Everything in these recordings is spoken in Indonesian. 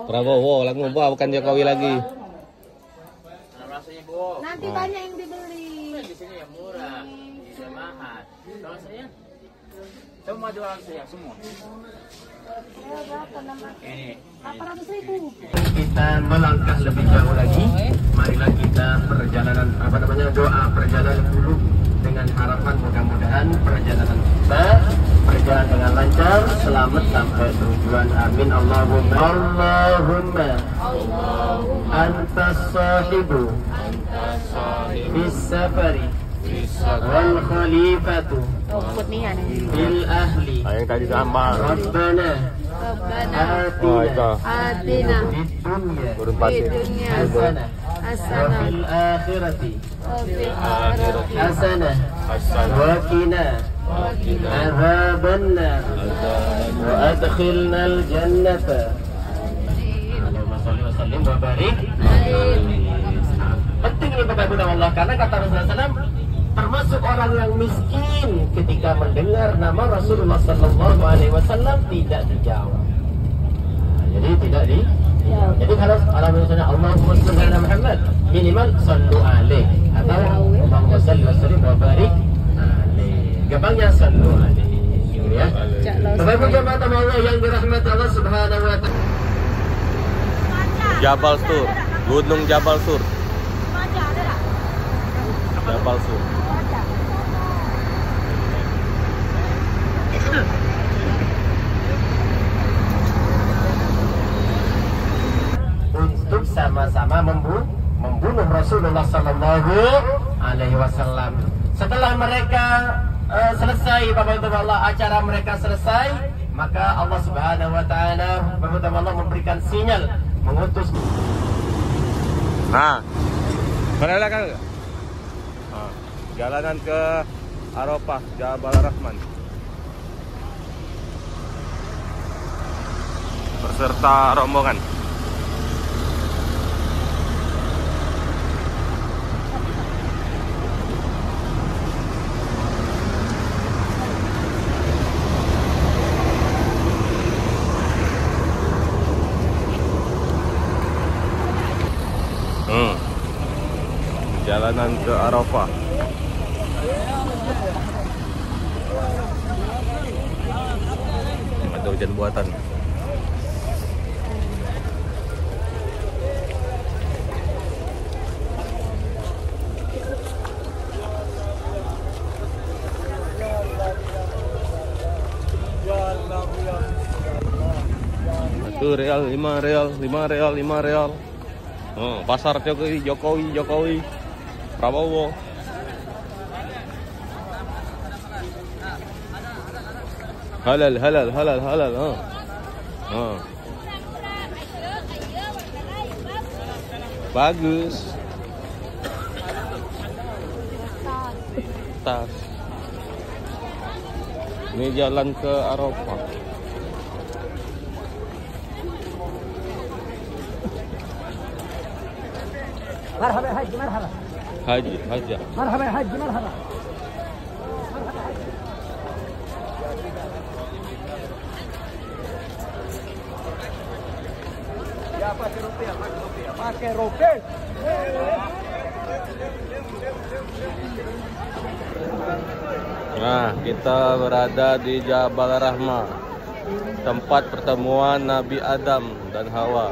Prabowo, langsung bawa bukan Jokowi lagi. Rasanya Bu. Nanti banyak yang dibeli. Di sini yang murah, bisa mahal. Kalau saya semua jualan saya semua. Ini 800.000. Kita melangkah lebih jauh lagi. Marilah kita doa perjalanan dulu dengan harapan mudah-mudahan perjalanan kita berjalan dengan lancar, selamat sampai tujuan. Amin. Allahumma antas sahibu bis safari wal khalifatu bil ahli. Yang tadi tambah. Rabbana Atina fid dunya hasanah wa fil akhirati wa fil akhirati hasanah wa qina adzabannar wa adkhilnal jannata. Allahumma shalli wa sallim wa barik. Penting ini Bapak Ibu Allah, karena kata Rasulullah SAW, termasuk orang yang miskin ketika mendengar nama Rasulullah SAW tidak dijawab. Jadi tidak dijawab. Jadi kalau orang misalnya Allahumma shalli ala Muhammad, minimal sallu alaih atau Allahumma shalli wa sallim wa barik alaih. Gampangnya sallu alaih. Gitu ya. Bapak Ibu jemaah Allah yang dirahmati Allah Subhanahu wa taala. Jabal Sur, Gunung Jabal Sur. Jabal Sur. Untuk sama-sama membunuh Rasulullah Sallallahu Alaihi Wasallam. Setelah mereka selesai, Bapak Ibu Allah, acara mereka selesai, maka Allah Subhanahu Wa Taala, Bapak Ibu Allah, memberikan sinyal, mengutus. Nah, mana kan? Nah, jalanan ke Arafah, Jabal Rahman. Beserta rombongan. Jalanan ke Arafah. Ada hujan buatan. Satu real, 5 real, 5 real, 5 real. Oh, pasar Jokowi. Prabowo. Halal. Bagus. Tas. Ini jalan ke Arafah. Marhaba ya Haji, marhaba. Haji. Marhaba ya Haji, marhaba. Ya, pakai rupiah. Pakai rupiah. Nah, kita berada di Jabal Rahmah, tempat pertemuan Nabi Adam dan Hawa.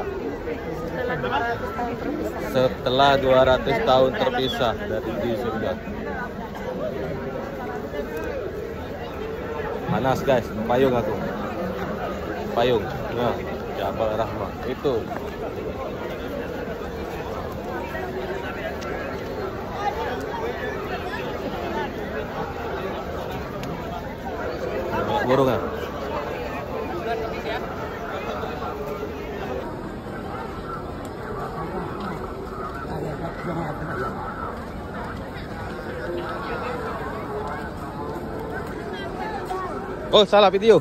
Setelah 200 tahun terpisah dari di surga. Panas guys, payung aku. Payung. Nah, Jabal Rahmah itu. Burung ah. Oh, salah video.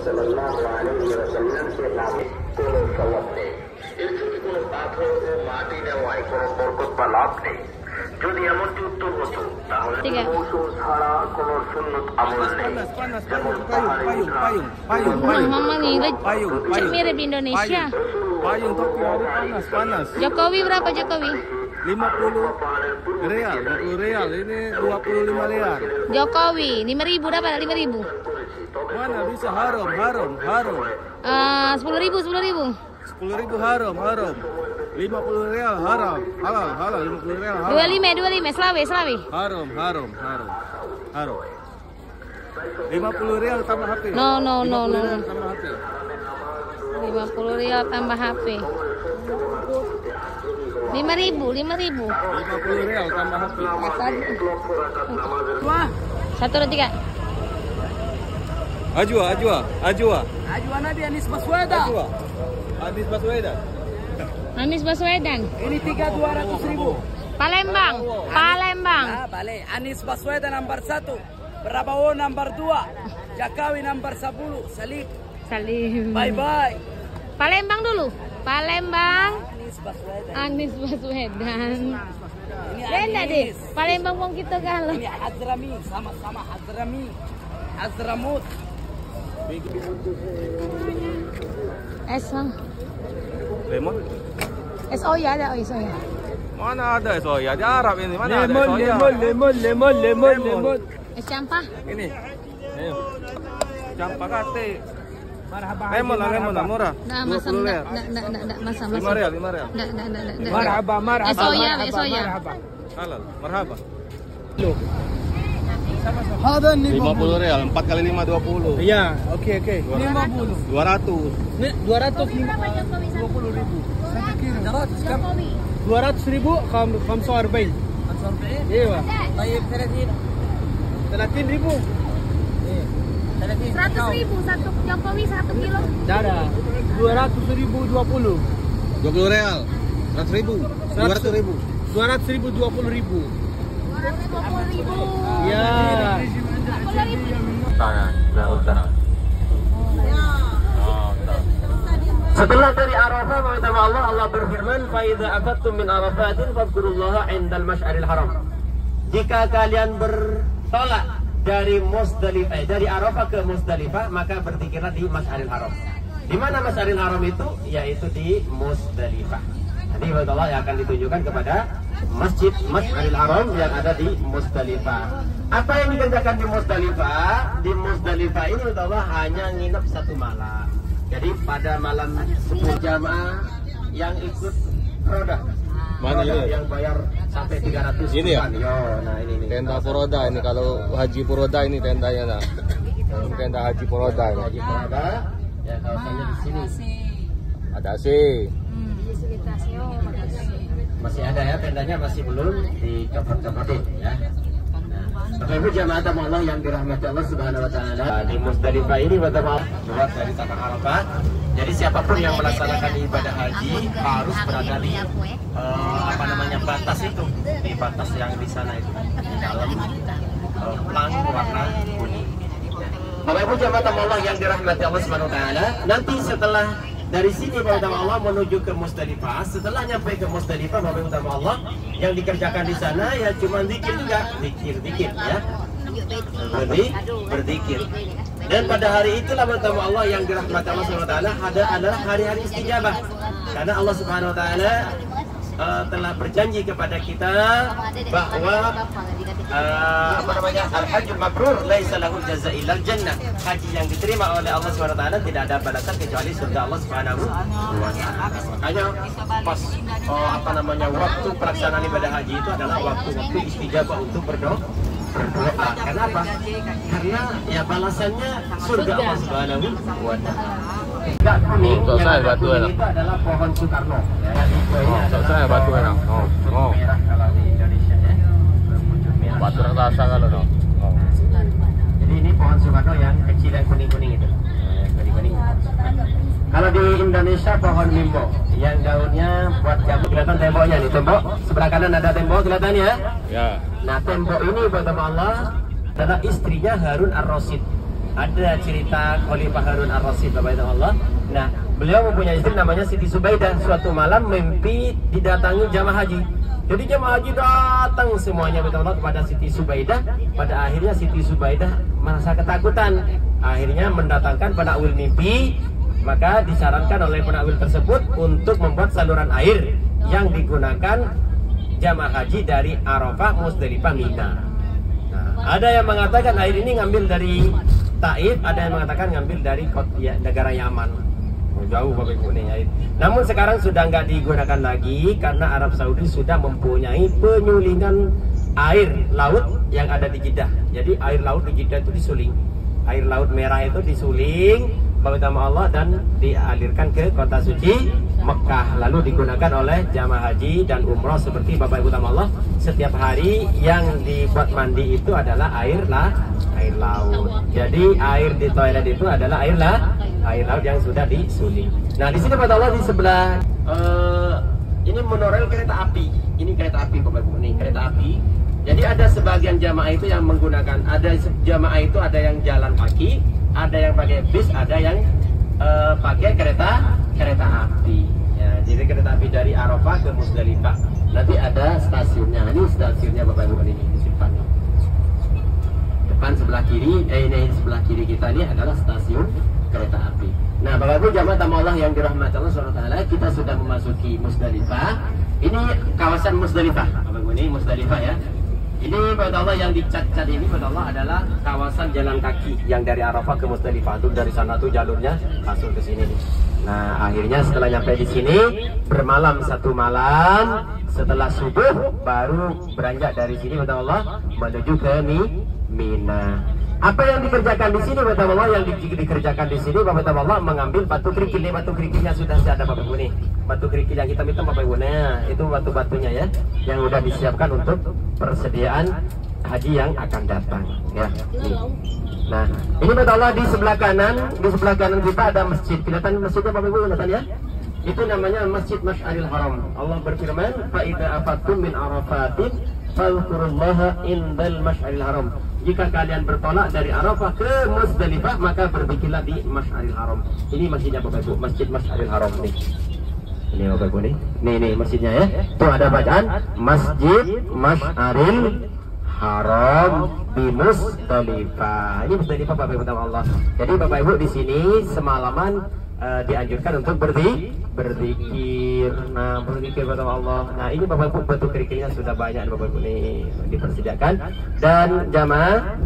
Sallallahu alaihi wasallam 3. Panas, payung. Mama nih, Payung. mirip di Indonesia. Payung Tokyo hari panas. Jokowi berapa Jokowi? 50 real. Ini 25 real. Jokowi 5.000 dapat 5.000. Mana bisa haram. 10.000. 10.000 haram. 50 real haram. Halal 50 real haram. 25 Selawi. Haram. 50 real tambah HP. No. 50 real tambah HP. 50 real tambah HP. 5.000. 50 real tambah HP. 1, 2, 3. Ajwa. Ajwa Nabi Anies Baswedan. Anies Baswedan. Ini 200.000. Palembang. Ah, balik. Anies Baswedan nomor 1. Prabowo nomor 2. Jokowi nomor 10. Salim. Bye. Palembang dulu. Anies Baswedan. Ini Beda deh. Anies. Palembang mau kita kalau. Ini Hadrami. Sama-sama Hadramut. Es lang. Lemon? Es oya ada soya. Mana ada soya? Di Arab ini. Mana ada soya? Lemon. Es campah. Ini. Ayo. Campak kate. Marhaba. Lemon lah murah. Nah, masam 20 real. enggak masam. 5 real. Enggak. Marhaba. Es soya. Halal. Marhaba. Hada nih 50 real. 4 kali 5 20. Iya, oke. 50. 200. Nih 220.000. 200.000 45. Iya, Pak. Baik 30.000. 100.000 satu Jokowi 1 kilo. Dada. 200.000 20. 20 real. 100.000. 200.000. 200.000 20.000. 220.000. Ya. 20.000. Setelah dari Arafah meminta Allah berfirman, "Fa idza afattum min Arafatin fadhkurullaha 'indal masy'aril haram." Jika kalian bertolak dari dari Arafah ke Musdalifah, maka berzikirlah di Masy'aril Haram. Di mana Masy'aril Haram itu? Yaitu di Musdalifah. Nanti Allah yang akan ditunjukkan kepada Masjid Masy'aril Haram yang ada di Musdalifah. Apa yang dikerjakan di Musdalifah? Di Musdalifah ini Allah hanya nginep 1 malam. Jadi pada malam 10 jamaah yang ikut roda. Mana ini? Yang bayar sampai 300 ini ya? Yo, nah ini. Tenda Furoda ini, kalau Haji Furoda ini tendanya nah. Tenda Haji Furoda ini. Haji Furoda ya kawasannya di sini. Ada AC. Masih ada ya tendanya, masih belum dicopot-copotin ya. Bapak Ibu jamaah tamu Allah yang dirahmati Allah Subhanahu wa taala. Di Musdalifah ini buat dari tanah Arafah. Jadi siapapun yang melaksanakan ibadah haji harus berada di batas itu, di batas yang di sana itu, di dalam pelang warna kuning. Bapak Ibu jamaah tamu Allah yang dirahmati Allah Subhanahu wa taala, nanti setelah dari sini Bapak Ibu Allah menuju ke Musdalifah. Setelah nyampe ke Musdalifah, Bapak Ibu Allah yang dikerjakan di sana ya cuma zikir juga, zikir ya. Berzikir. Dan pada hari itulah Bapak Ibu Allah yang dirahmati Allah Subhanahu wa taala adalah hari-hari istijabah. Karena Allah Subhanahu wa taala telah berjanji kepada kita bahwa al-hajjul mabrur laisa lahu jazaa illal jannah. Haji yang diterima oleh Allah Subhanahu wa taala tidak ada balasan kecuali surga Allah Subhanahu wa taala. Makanya pas waktu pelaksanaan ibadah haji itu adalah waktu-waktu istijabah untuk berdoa. Kenapa? Karena ya balasannya surga Allah Subhanahu wa taala. Enggak kuning, yang batu kuning itu adalah pohon Soekarno. Ya, Selesai batu enak. merah kalau di Indonesia ya. Berwujud merah. Batu raksasa kalau no. Jadi ini pohon Soekarno yang kecil yang kuning-kuning itu. Kuning-kuning. Kalau di Indonesia pohon mimbo yang daunnya buat jamu. Kelihatan temboknya nih, tembok sebelah kanan ada tembok kelihatan ya. Ya. Nah tembok ini buat Allah adalah istrinya Harun Ar-Rasyid. Ada cerita Khalifah Harun Ar-Rasyid Bapak Allah. Nah beliau mempunyai istri namanya Siti Subaidah. Suatu malam mimpi didatangi jamaah haji. Jadi jemaah haji datang semuanya kepada Siti Subaidah. Pada akhirnya Siti Subaidah merasa ketakutan. Akhirnya mendatangkan penakwil mimpi. Maka disarankan oleh penakwil tersebut untuk membuat saluran air yang digunakan jamaah haji dari Arafah, Musdalifah, Mina. Nah, ada yang mengatakan air ini ngambil dari Taif, ada yang mengatakan ngambil dari negara Yaman. Jauh Bapak Ibu nih air. Namun sekarang sudah nggak digunakan lagi karena Arab Saudi sudah mempunyai penyulingan air laut yang ada di Jeddah. Jadi air laut di Jeddah itu disuling. Air laut merah itu disuling bersama Allah dan dialirkan ke kota suci Mekah, lalu digunakan oleh jamaah haji dan umroh seperti Bapak Ibu Allah. Setiap hari yang dibuat mandi itu adalah air laut. Jadi air di toilet itu adalah air laut yang sudah disuling. Nah, di sini Bapak Allah di sebelah ini monorail kereta api. Ini kereta api Bapak Ibu, ini kereta api. Jadi ada sebagian jamaah itu yang menggunakan, ada jamaah itu ada yang jalan kaki, ada yang pakai bis, ada yang pakai kereta api. Ya, jadi kereta api dari Arafah ke Musdalifah. Nanti ada stasiunnya. Ini stasiunnya Bapak Ibu ini disimpan. Depan sebelah kiri, ini sebelah kiri kita ini adalah stasiun kereta api. Nah, Bapak Ibu jamaah tamu Allah yang dirahmati Allah SWT, kita sudah memasuki Musdalifah. Ini kawasan Musdalifah. Bapak Ibu ini Musdalifah ya. Ini Bapak Allah yang dicat-cat ini Bapak Allah adalah kawasan jalan kaki yang dari Arafah ke Musdalifah. Itu dari sana tuh jalurnya langsung ke sini nih. Nah, akhirnya setelah nyampe di sini bermalam satu malam, setelah subuh baru beranjak dari sini Bapak Allah menuju ke Mina. Apa yang dikerjakan di sini Bapak Allah? Yang dikerjakan di sini Bapak Allah mengambil batu kerikil. Ini batu kerikilnya sudah ada Bapak Ibu nih. Batu kerikil yang hitam-hitam Bapak Ibu. Nah, itu batu-batunya ya yang sudah disiapkan untuk persediaan haji yang akan datang ya. Nih. Nah, ini Bapak Allah di sebelah kanan kita ada masjid. Kelihatan masjidnya Bapak Ibu kelihatan ya? Itu namanya Masjid Masy'aril Haram. Allah berfirman, "Fa idza afattum min Arafatin fadhkurullaha indal Masy'aril Haram." Jika kalian bertolak dari Arafah ke Musdalifah, maka berzikirlah di Masy'aril Haram. Ini masjidnya Bapak Ibu, Masjid Masy'aril Haram nih. Ini Bapak Ibu nih. Nih masjidnya ya. Itu ada bacaan Masjid Masy'aril Haram di Musdalifah. Ini Musdalifah Bapak Ibu Allah. Jadi Bapak Ibu di sini semalaman dianjurkan untuk berzikir. Nah, berzikir kepada Allah. Nah, ini Bapak Ibu batu kerikilnya sudah banyak Bapak Ibu nih dipersediakan. Dan jamaah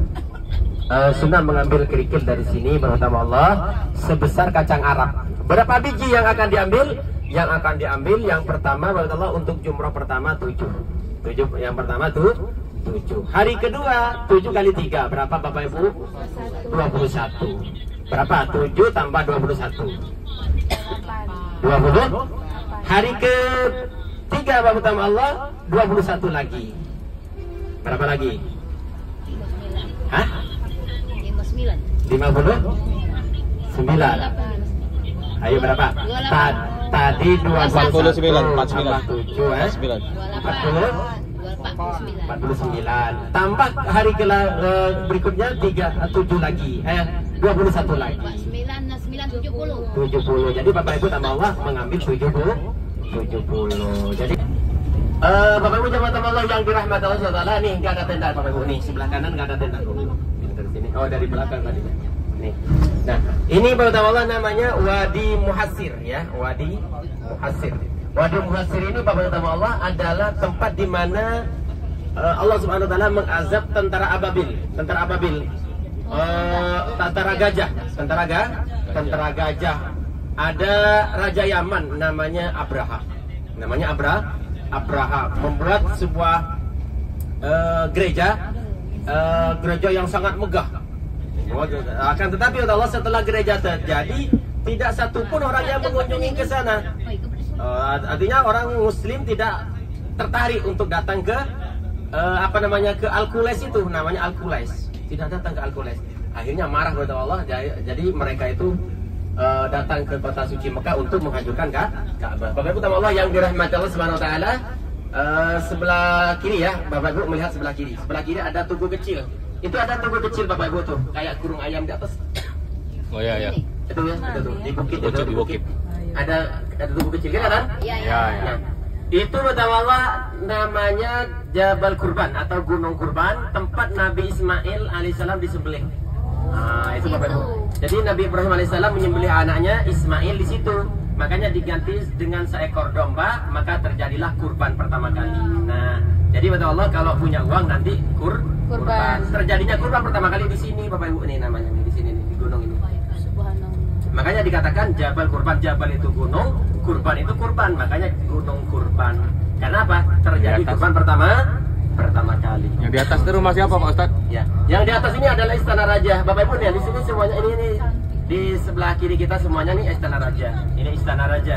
sunnah mengambil kerikil dari sini bersama Allah sebesar kacang Arab. Berapa biji yang akan diambil? Yang akan diambil yang pertama Bapak Allah untuk jumrah pertama 7. Yang pertama tuh 7. Hari kedua 7 kali 3 berapa Bapak Ibu? 21. Berapa? 7 tambah 21 20. Hari ke-3 Bapak Allah 21 lagi. Berapa lagi? 59. Ayo berapa? Tadi 49. 49. Tambah hari berikutnya 7 lagi. 21 lagi. 70. Jadi Bapak Ibu tambah Allah mengambil 70. Jadi Bapak Ibu jamaah Allah yang dirahmati Allah SWT, nih nggak ada tenda Bapak Ibu nih, sebelah kanan nggak ada tenda. Dari sini. Oh, dari belakang tadi. Nih. Nah, ini Bapak Allah namanya Wadi Muhassir ya, Wadi Muhassir. Wadi Muhassir ini Bapak Allah adalah tempat di mana Allah Subhanahu wa taala mengazab tentara Ababil. Tentara gajah. Ada raja Yaman namanya Abraha. Abraha membuat sebuah gereja yang sangat megah. Akan tetapi Allah setelah gereja terjadi tidak satupun orang yang mengunjungi ke sana. Artinya orang Muslim tidak tertarik untuk datang ke ke Al-Qulais itu, namanya Al-Qulais. Tidak datang ke Al-Qulais. Akhirnya marah kepada Allah. Jadi mereka itu datang ke kota suci Mekah untuk menghancurkan Ka'bah. Bapak Ibu Allah yang dirahmati Allah Subhanahu wa taala, sebelah kiri ya, Bapak Ibu melihat sebelah kiri. Sebelah kiri ada tugu kecil. Itu ada tugu kecil Bapak Ibu tuh, kayak kurung ayam di atas. Oh iya. Itu ya, itu tuh di bukit. Di bukit. Ada tugu kecil kan? Iya. Itu kata Allah namanya Jabal Kurban atau Gunung Kurban, tempat Nabi Ismail alaihissalam disembelih. Nah, itu Bapak Ibu. Jadi Nabi Ibrahim alaihissalam menyembelih anaknya Ismail di situ. Makanya diganti dengan seekor domba, maka terjadilah kurban pertama kali. Nah, jadi kata Allah kalau punya uang nanti kurban. Terjadinya kurban pertama kali di sini Bapak Ibu, ini namanya di sini nih, di gunung ini. Makanya dikatakan Jabal Kurban, Jabal itu gunung, kurban itu kurban, makanya gunung kurban. Karena apa? Terjadi kurban pertama kali. Yang di atas itu rumah siapa Pak Ustadz? Ya, yang di atas ini adalah Istana Raja. Bapak Ibu ya, di sini semuanya ini di sebelah kiri kita semuanya nih Istana Raja. Ini Istana Raja.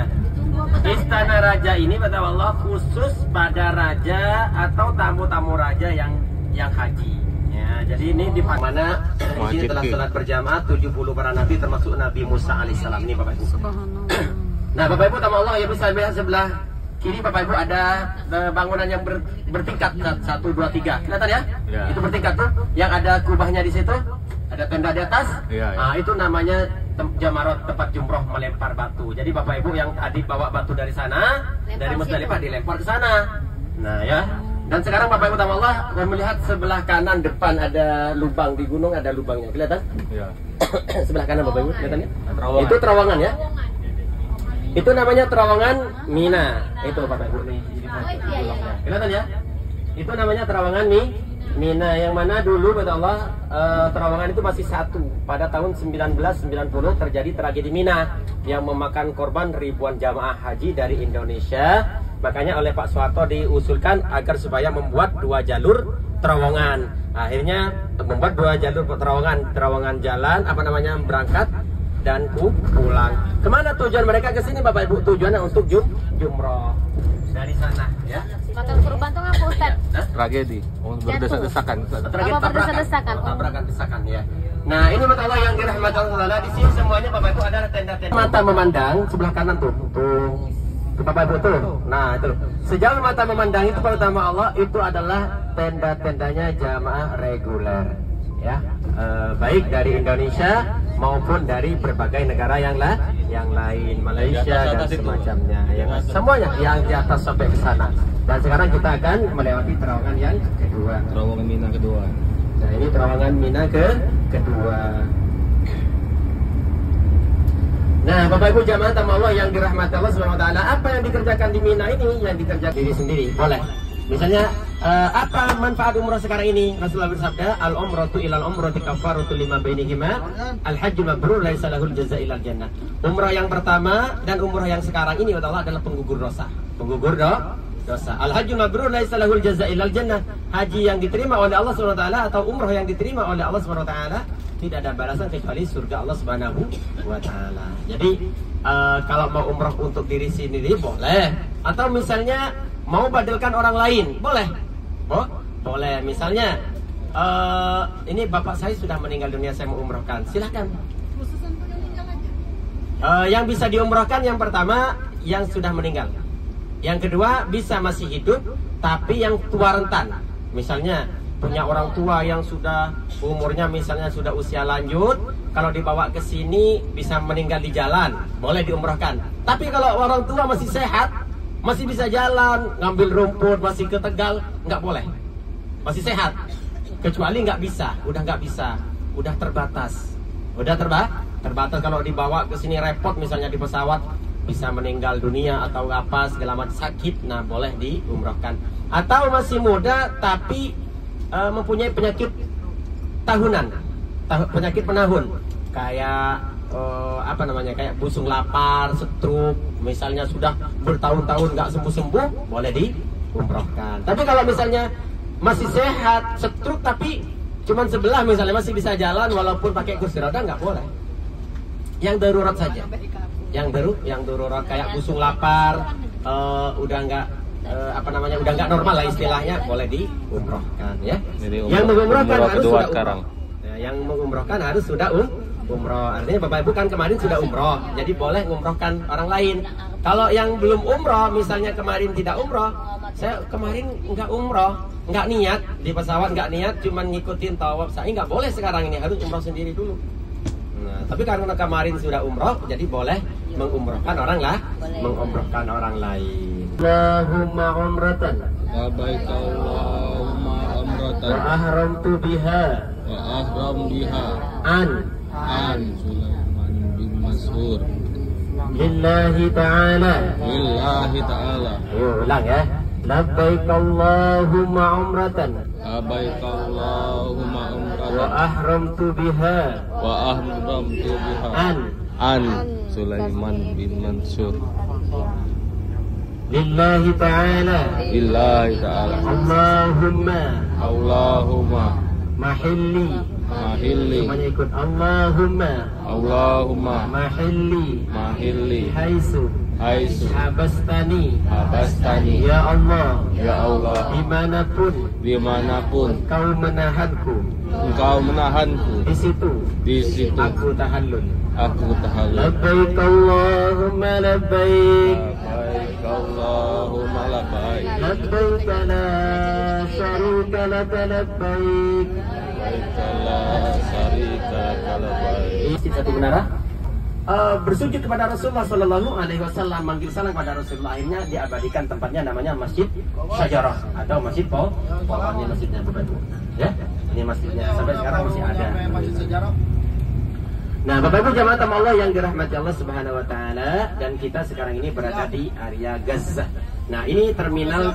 Istana Raja ini kata Allah khusus pada raja atau tamu-tamu raja yang haji. Ya, jadi ini di mana di sini telah salat berjamaah 70 para nabi termasuk Nabi Musa alaihissalam ini Bapak Ibu. Nah, Bapak Ibu tamu Allah ya bisa lihat sebelah kiri Bapak Ibu ada bangunan yang bertingkat 1, 2, 3. Kelihatan ya? Ya. Itu bertingkat tuh. Yang ada kubahnya di situ, ada tenda di atas. Ya, ya. Nah, itu namanya Jamarot, tempat jumroh melempar batu. Jadi Bapak Ibu yang tadi bawa batu dari sana, dari Musdalifah dilempar ke sana. Nah, ya. Dan sekarang Bapak Ibu tamu Allah melihat sebelah kanan depan ada lubang di gunung, ada lubangnya. Kelihatan? Iya. Sebelah kanan Bapak Ibu, kelihatan ya? Terowongan. Itu terowongan ya. Itu namanya terowongan Mina. Itu Bapak Ibu nih. Kelihatan ya? Itu namanya terowongan Mina, yang mana dulu kata Allah terowongan itu masih satu. Pada tahun 1990 terjadi tragedi Mina yang memakan korban ribuan jamaah haji dari Indonesia. Makanya oleh Pak Soeharto diusulkan agar supaya membuat 2 jalur terowongan. Akhirnya membuat 2 jalur terowongan jalan berangkat dan pulang. Kemana tujuan mereka ke sini Bapak Ibu? Tujuannya untuk jumroh dari sana ya. Makan kurban tuh apa Ustaz? Tragedi. Berdesak-desakan. Tabrakan desakan ya. Nah, ini mata Allah yang dirahmati Allah. Di sini semuanya Bapak Ibu adalah tenda-tenda. Mata memandang sebelah kanan tuh. Bapak Ibu tuh. Nah, itu. Sejauh mata memandang itu pertama Allah itu adalah tenda-tendanya jamaah reguler. Ya. Baik dari Indonesia maupun dari berbagai negara yang lain, Malaysia dan semacamnya. Semuanya yang di atas sampai ke sana. Dan sekarang kita akan melewati terowongan yang kedua. Terowongan Mina kedua. Nah, ini terowongan Mina kedua. Nah, Bapak Ibu jamaah tamu Allah yang dirahmati Allah Subhanahu wa taala, apa yang dikerjakan di Mina ini yang dikerjakan diri sendiri? Boleh. Misalnya apa manfaat umrah sekarang ini? Rasulullah bersabda, al-umratu ilal umrati kafaratu lima bainihima, al-hajju mabrur laisa lahul jazaa ilal jannah. Umrah yang pertama dan umrah yang sekarang ini Allah adalah penggugur dosa. Penggugur dosa. Al-hajju mabrur laisa lahul jazaa ilal jannah. Haji yang diterima oleh Allah Subhanahu wa taala atau umrah yang diterima oleh Allah Subhanahu wa taala tidak ada balasan kecuali surga Allah Subhanahu wa taala. Jadi kalau mau umrah untuk diri sendiri boleh, atau misalnya mau badalkan orang lain boleh. Boleh. Misalnya ini bapak saya sudah meninggal dunia, saya mau umrahkan, silahkan. Yang bisa diumrahkan yang pertama yang sudah meninggal, yang kedua bisa masih hidup tapi yang tua rentan. Misalnya punya orang tua yang sudah umurnya misalnya sudah usia lanjut, kalau dibawa ke sini bisa meninggal di jalan, boleh diumrahkan. Tapi kalau orang tua masih sehat, masih bisa jalan, ngambil rumput, masih ke Tegal, nggak boleh. Masih sehat. Kecuali nggak bisa, udah terbatas. Terbatas kalau dibawa ke sini repot, misalnya di pesawat bisa meninggal dunia atau apa segala macam sakit, nah boleh diumrahkan. Atau masih muda tapi mempunyai penyakit tahunan, penyakit penahun, kayak kayak busung lapar, stroke, misalnya sudah bertahun-tahun nggak sembuh-sembuh, boleh diumrahkan. Tapi kalau misalnya masih sehat, stroke tapi cuman sebelah misalnya masih bisa jalan walaupun pakai kursi roda, nggak boleh. Yang darurat saja, yang darurat kayak busung lapar, udah nggak udah nggak normal lah istilahnya, boleh diumrahkan ya. Jadi yang mengumrahkan harus sudah sekarang. Yang mengumrahkan harus sudah umroh. Artinya Bapak Ibu kan kemarin sudah umroh, jadi boleh ngumrohkan orang lain. Kalau yang belum umroh, misalnya kemarin tidak umroh, saya kemarin nggak umroh, nggak niat di pesawat, nggak niat, cuman ngikutin tawaf, saya nggak boleh sekarang ini, harus umroh sendiri dulu. Nah, tapi karena kemarin sudah umroh, jadi boleh mengumrohkan orang lain. Allahumma umratan labbaik Allahumma umratan wa ahramtu biha an Sulaiman bin Mas'ur lillahi ta'ala. ulang ya. Labbaik Allahumma umratan labbaik Allahumma wa umratan ahramtu biha an Sulaiman bin Mansur lillahi ta'ala. Allahumma mahilli. Semuanya ikut. Allahumma mahilli haisu habastani. Ya Allah, dimanapun engkau menahanku di situ aku tahallul. Labbaik Allahumma labbaik. Allahumma labbaik Labbaik la syarika laka labbaik. Satu menara bersujud kepada Rasulullah Sallallahu Alaihi Wasallam, manggil salam kepada Rasulullah. Akhirnya diabadikan tempatnya, namanya Masjid Syajarah atau Masjid Pohon. Ini masjidnya Bapak Ibu. Ya, ini masjidnya sampai sekarang masih ada. Nah, Bapak Ibu jamaah Allah yang dirahmati Allah Subhanahu Wa Taala, dan kita sekarang ini berada di area Gaza. Nah, ini terminal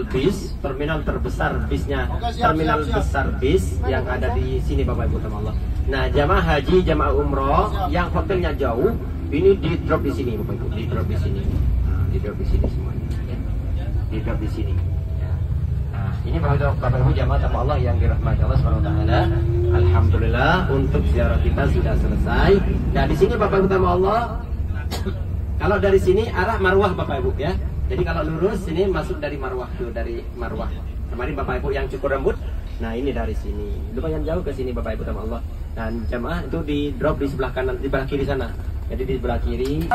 bis, terminal terbesar bisnya, terminal besar bis yang ada di sini Bapak Ibu jamaah Allah. Nah, jamaah haji, jamaah umroh yang hotelnya jauh, ini di drop di sini Bapak Ibu, di drop di sini. Nah, di drop di sini semuanya. Ya. Di drop di sini. Ya. Nah, ini Bapak Ibu jamaah Allah yang dirahmati Allah Subhanahu Wa Taala. Alhamdulillah untuk ziarah kita sudah selesai. Nah, di sini Bapak Ibu jamaah Allah, kalau dari sini arah Marwah Bapak Ibu ya. Jadi kalau lurus ini masuk dari Marwah tuh, dari Marwah. Kemarin Bapak Ibu yang cukur rambut, nah ini dari sini. Lumayan jauh ke sini Bapak Ibu sama Allah. Dan jamaah itu di drop di sebelah kanan, di sebelah kiri sana. Jadi di sebelah kiri.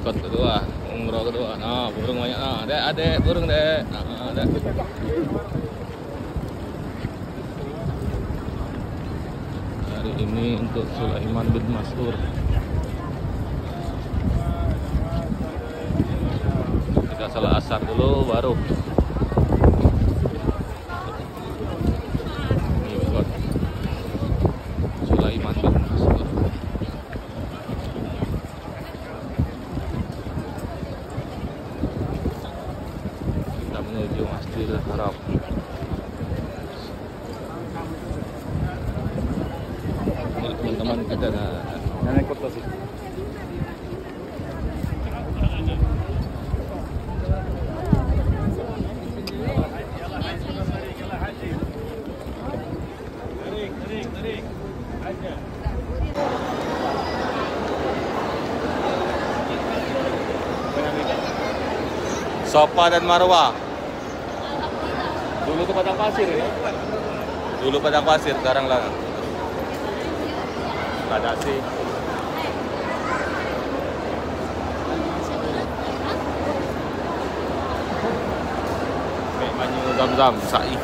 Ikut kedua, umroh kedua. Nah, burung banyak. Nah, adek, burung dek. Nah, adek. Hari ini untuk Sulaiman bin Mas'ur. Kita salat asar dulu, baru. Ini buat Sulaiman bin Mas'ur. Menuju Masjidil Haram. Ini teman-teman kita naik kota sih. Safa dan Marwah. Dulu ke padang pasir ya? Dulu padang pasir, sekarang lah Badasi. Kayak banyu Zam-Zam, sa'i.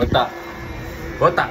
Botak. Botak.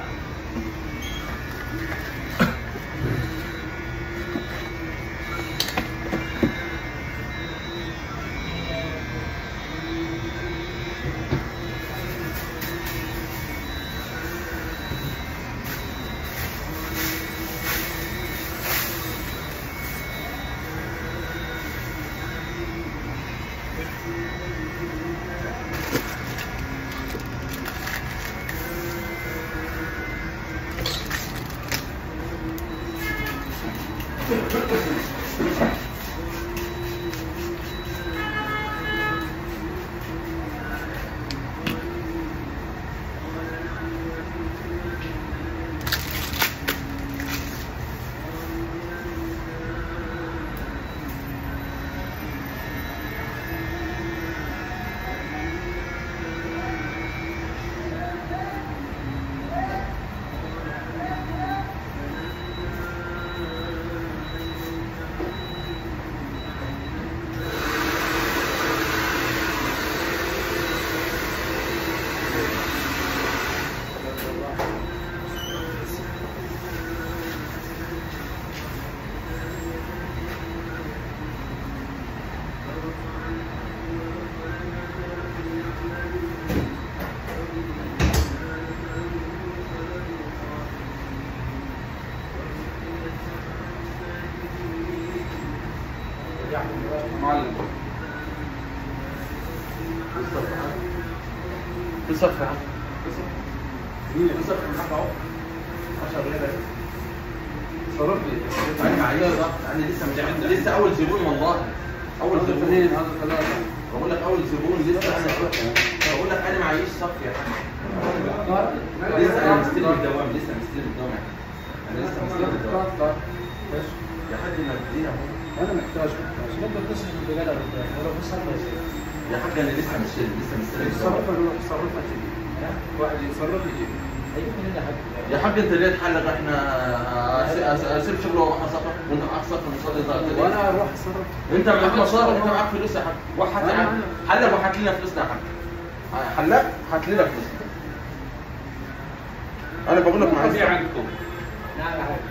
معلم بالصفحة بالصفحة من حق اهو 10 غير صرف لي انا معايا انا لسه مش عندي لسه أول زبون والله. أول زبون. اثنين هذا ثلاثة بقول لك أول زبون لسه أنا بقول لك أنا معيش صف يا حاج. لسه أنا مستلم الدوام لسه مستلم الدوام أنا لسه مستلم الدوام يا حاج ما تدينا انا محتاج نقدر نصرف البلاد ولا بس يا حاج أنا لسه مستلم الدوام. يتصرف واحد يتصرف يجيب يا حاج انت ليه تحلق؟ احنا اسيب شغله واروح اصفر وانت معاك صفر مصلي وانا اروح اتصرف انت معاك مصاري انت معاك فلوس يا حاج. واحد حلق وحط لنا فلوسنا يا حاج. حلق هات لنا فلوسنا. انا بقول لك معايا عندكم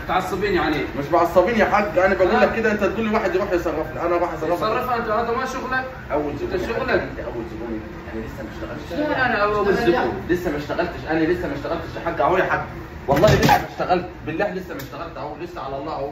متعصبين يعني مش بعصبين يا حاج. انا بقول لك كده انت تقول لي واحد يروح يصرف لي انا اروح اصرف. تصرف انت هذا ما شغلك اول زبون انت شغلك انت اول زبون انا لسه ما اشتغلتش. لا انا اول زبون لسه ما اشتغلتش انا لسه ما اشتغلتش يا حاج اهو يا حاج والله لسه ما اشتغلت بالله لسه ما اشتغلت اهو لسه على الله اهو.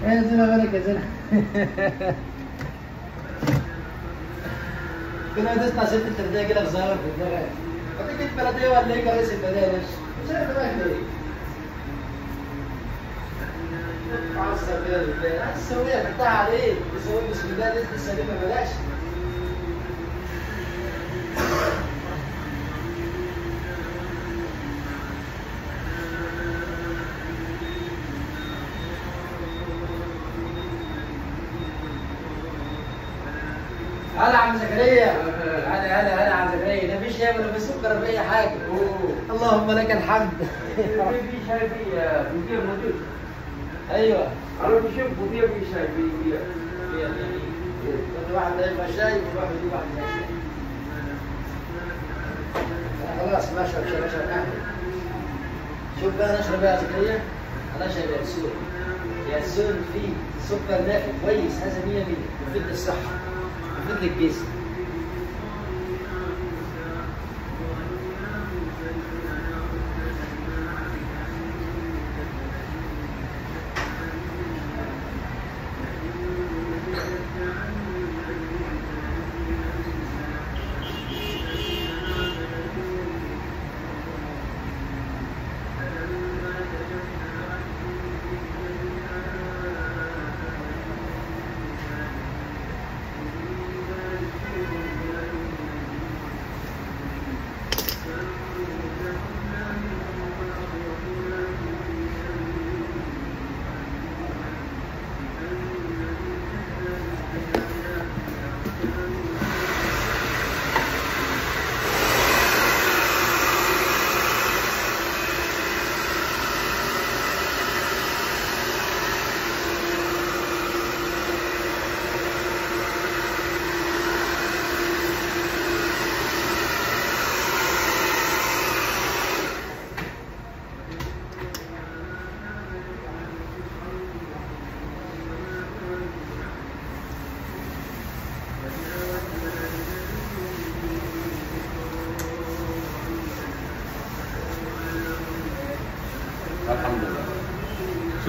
يا زلمة مالك يا زلمة كنا تسمع ست التردية كده في ظهرك في دماغك هتيجي البلدية ولا ايه رئيس البلدية يا باشا؟ مش عارف دماغك ليه؟ عصر كده بالله السوية فتحها عليك تسوي بسم الله لسه ليه ما بلاش هلا عم زكريا هلا عم زكريا ده في شاي ولا في سكر ولا اي حاجه اللهم لك الحمد في شاي في مدير موجود ايوه انا بشوف مدير في شاي في كل واحد يبقى شاي وكل واحد يجيب واحد شاي خلاص ما اشرب شاي اشرب قهوه شوف بقى نشرب يا زكريا انا اشرب ياسون ياسون فيه سكر نافع كويس هذا 100 مفيد للصحه مفيد للجسم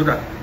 Sudah.